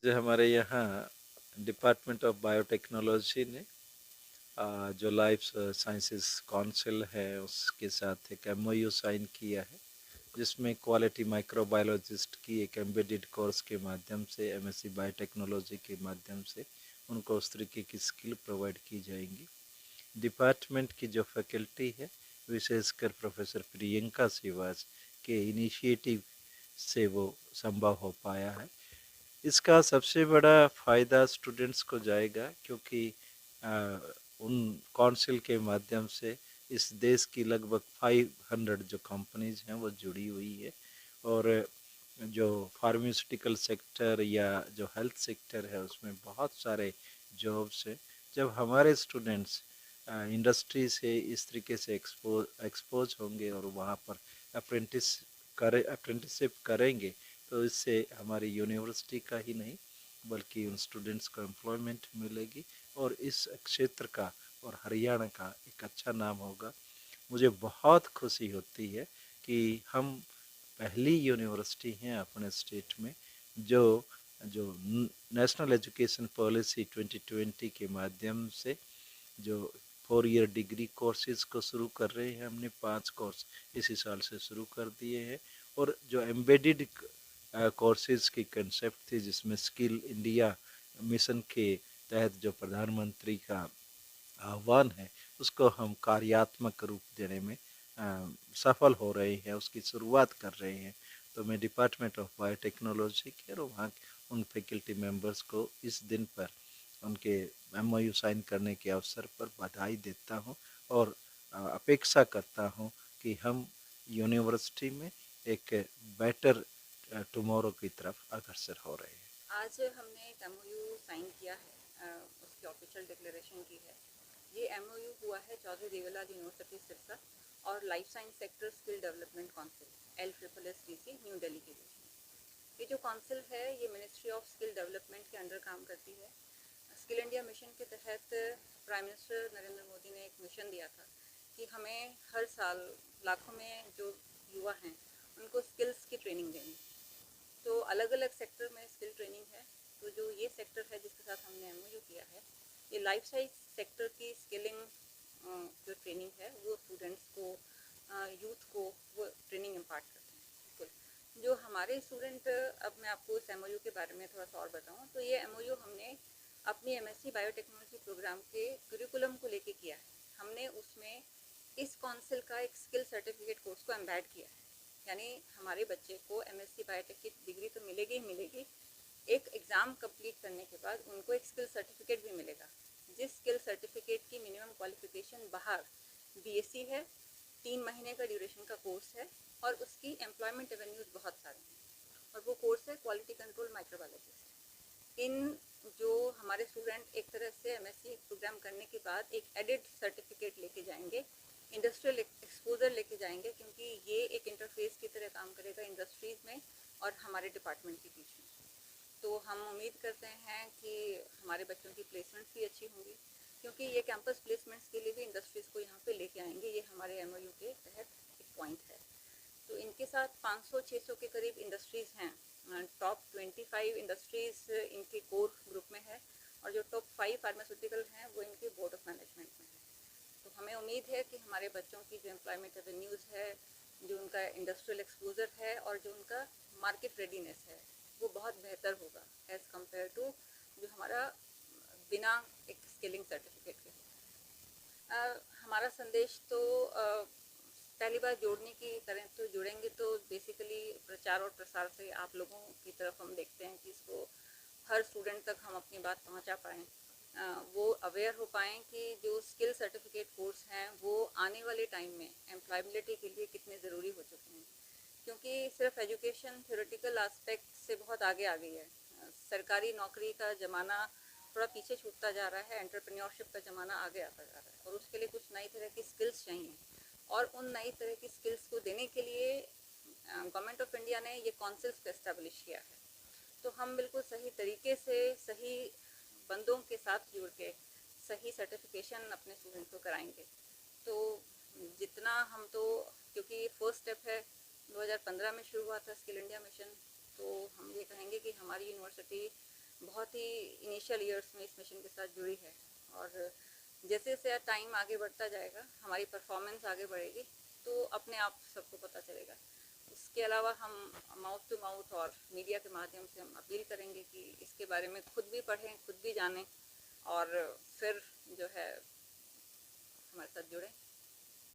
जो हमारे यहाँ डिपार्टमेंट ऑफ बायोटेक्नोलॉजी ने जो लाइफ साइंसेस काउंसिल है उसके साथ एक एमओयू साइन किया है, जिसमें क्वालिटी माइक्रोबायोलॉजिस्ट की एक एम्बेडेड कोर्स के माध्यम से एमएससी बायोटेक्नोलॉजी के माध्यम से उनको उस तरीके की स्किल प्रोवाइड की जाएंगी। डिपार्टमेंट की जो फैकल्टी है, विशेषकर प्रोफेसर प्रियंका श्रीवास के इनिशिएटिव से वो संभव हो पाया है। इसका सबसे बड़ा फ़ायदा स्टूडेंट्स को जाएगा, क्योंकि अ, उन काउंसिल के माध्यम से इस देश की लगभग 500 जो कंपनीज हैं वो जुड़ी हुई है, और जो फार्मास्यूटिकल सेक्टर या जो हेल्थ सेक्टर है उसमें बहुत सारे जॉब्स हैं। जब हमारे स्टूडेंट्स इंडस्ट्री से इस तरीके से एक्सपोज होंगे और वहाँ पर अप्रेंटिसशिप करेंगे, तो इससे हमारी यूनिवर्सिटी का ही नहीं बल्कि उन स्टूडेंट्स को एम्प्लॉयमेंट मिलेगी और इस क्षेत्र का और हरियाणा का एक अच्छा नाम होगा। मुझे बहुत खुशी होती है कि हम पहली यूनिवर्सिटी हैं अपने स्टेट में जो जो नेशनल एजुकेशन पॉलिसी 2020 के माध्यम से जो 4 ईयर डिग्री कोर्सेज को शुरू कर रहे हैं। हमने 5 कोर्स इसी साल से शुरू कर दिए हैं, और जो एम्बेडेड कोर्सेज की कंसेप्ट थी, जिसमें स्किल इंडिया मिशन के तहत जो प्रधानमंत्री का आह्वान है उसको हम कार्यात्मक रूप देने में सफल हो रहे हैं, उसकी शुरुआत कर रहे हैं। तो मैं डिपार्टमेंट ऑफ बायोटेक्नोलॉजी के और वहाँ उन फैकल्टी मेंबर्स को इस दिन पर उनके एमओयू साइन करने के अवसर पर बधाई देता हूँ, और अपेक्षा करता हूँ कि हम यूनिवर्सिटी में एक बेटर टुमारो की तरफ अग्रसर हो रहे हैं। आज हमने एक एमओयू साइन किया है, उसकी ऑफिशियल डिक्लेरेशन की है। ये एमओयू हुआ है चौधरी देवीलाल यूनिवर्सिटी सिरसा और life science sector skill development council LSSDC new Delhi के बीच में। ये जो काउंसिल है ये मिनिस्ट्री ऑफ स्किल डेवलपमेंट के अंडर काम करती है। स्किल इंडिया मिशन के तहत प्राइम मिनिस्टर नरेंद्र मोदी ने एक मिशन दिया था कि हमें हर साल लाखों में जो युवा हैं उनको स्किल्स की ट्रेनिंग देनी। तो अलग अलग सेक्टर में स्किल ट्रेनिंग है। तो जो ये सेक्टर है जिसके साथ हमने एमओयू किया है, ये लाइफ साइंस सेक्टर की स्किलिंग जो ट्रेनिंग है वो स्टूडेंट्स को, यूथ को वो ट्रेनिंग इम्पार्ट करते हैं। बिल्कुल जो हमारे स्टूडेंट, अब मैं आपको इस एमओयू के बारे में थोड़ा सा और बताऊँ तो ये एमओयू हमने अपनी एमएससी बायोटेक्नोलॉजी प्रोग्राम के करिकुलम को लेके किया है। हमने उसमें इस काउंसिल का एक स्किल सर्टिफिकेट कोर्स को एम्बेड किया है। यानी हमारे बच्चे को एमएससी बायोटेक की डिग्री तो मिलेगी ही मिलेगी, एक एग्ज़ाम कंप्लीट करने के बाद उनको एक स्किल सर्टिफिकेट भी मिलेगा, जिस स्किल सर्टिफिकेट की मिनिमम क्वालिफिकेशन बाहर बीएससी है, 3 महीने का ड्यूरेशन का कोर्स है और उसकी एम्प्लॉयमेंट एवेन्यूज बहुत सारे हैं। और वो कोर्स है क्वालिटी कंट्रोल माइक्रोबायोलॉजी से। इन जो हमारे स्टूडेंट एक तरह से एमएससी प्रोग्राम करने के बाद एक एडिड सर्टिफिकेट लेके जाएंगे, इंडस्ट्रियल एक्सपोजर लेके जाएंगे, क्योंकि ये एक इंटरफेस की तरह काम करेगा इंडस्ट्रीज़ में और हमारे डिपार्टमेंट के बीच में। तो हम उम्मीद करते हैं कि हमारे बच्चों की प्लेसमेंट्स भी अच्छी होंगी, क्योंकि ये कैंपस प्लेसमेंट्स के लिए भी इंडस्ट्रीज़ को यहाँ पे लेके आएंगे। ये हमारे एमओयू के तहत एक पॉइंट है। तो इनके साथ 500-600 के करीब इंडस्ट्रीज़ हैं। टॉप 25 इंडस्ट्रीज़ इनके कोर ग्रुप में है और जो टॉप 5 फार्मास्यूटिकल हैं वो इनके बोर्ड ऑफ मैनेजमेंट में है। तो हमें उम्मीद है कि हमारे बच्चों की जो एम्प्लॉयमेंट एवेन्यूज़ है, जो उनका इंडस्ट्रियल एक्सपोजर है और जो उनका मार्केट रेडीनेस है वो बहुत बेहतर होगा एज़ कम्पेयर टू जो हमारा बिना एक स्किलिंग सर्टिफिकेट के होता है। हमारा संदेश तो पहली बार जोड़ने की करें तो जुड़ेंगे तो बेसिकली प्रचार और प्रसार से आप लोगों की तरफ हम देखते हैं कि इसको हर स्टूडेंट तक हम अपनी बात पहुंचा पाएँ, वो अवेयर हो पाएँ कि जो स्किल सर्टिफिकेट कोर्स हैं वो आने वाले टाइम में एम्प्लॉयबिलिटी के लिए कितने ज़रूरी हो चुके हैं। क्योंकि सिर्फ एजुकेशन थ्योरेटिकल एस्पेक्ट से बहुत आगे आ गई है। सरकारी नौकरी का ज़माना थोड़ा पीछे छूटता जा रहा है, एंटरप्रेन्योरशिप का ज़माना आगे आता जा रहा है और उसके लिए कुछ नई तरह की स्किल्स चाहिए। और उन नई तरह की स्किल्स को देने के लिए गवर्नमेंट ऑफ इंडिया ने ये काउंसिल्स को एस्टेब्लिश किया है। तो हम बिल्कुल सही तरीके से सही बंदों के साथ जुड़ के सही सर्टिफिकेशन अपने स्टूडेंट को कराएंगे। तो जितना हम तो, क्योंकि फर्स्ट स्टेप है, 2015 में शुरू हुआ था स्किल इंडिया मिशन, तो हम ये कहेंगे कि हमारी यूनिवर्सिटी बहुत ही इनिशियल ईयर्स में इस मिशन के साथ जुड़ी है। और जैसे जैसे टाइम आगे बढ़ता जाएगा, हमारी परफॉर्मेंस आगे बढ़ेगी, तो अपने आप सबको पता चलेगा। उसके अलावा हम माउथ टू माउथ और मीडिया के माध्यम से हम अपील करेंगे कि इसके बारे में खुद भी पढ़ें, खुद भी जानें और फिर जो है हमारे साथ जुड़ें।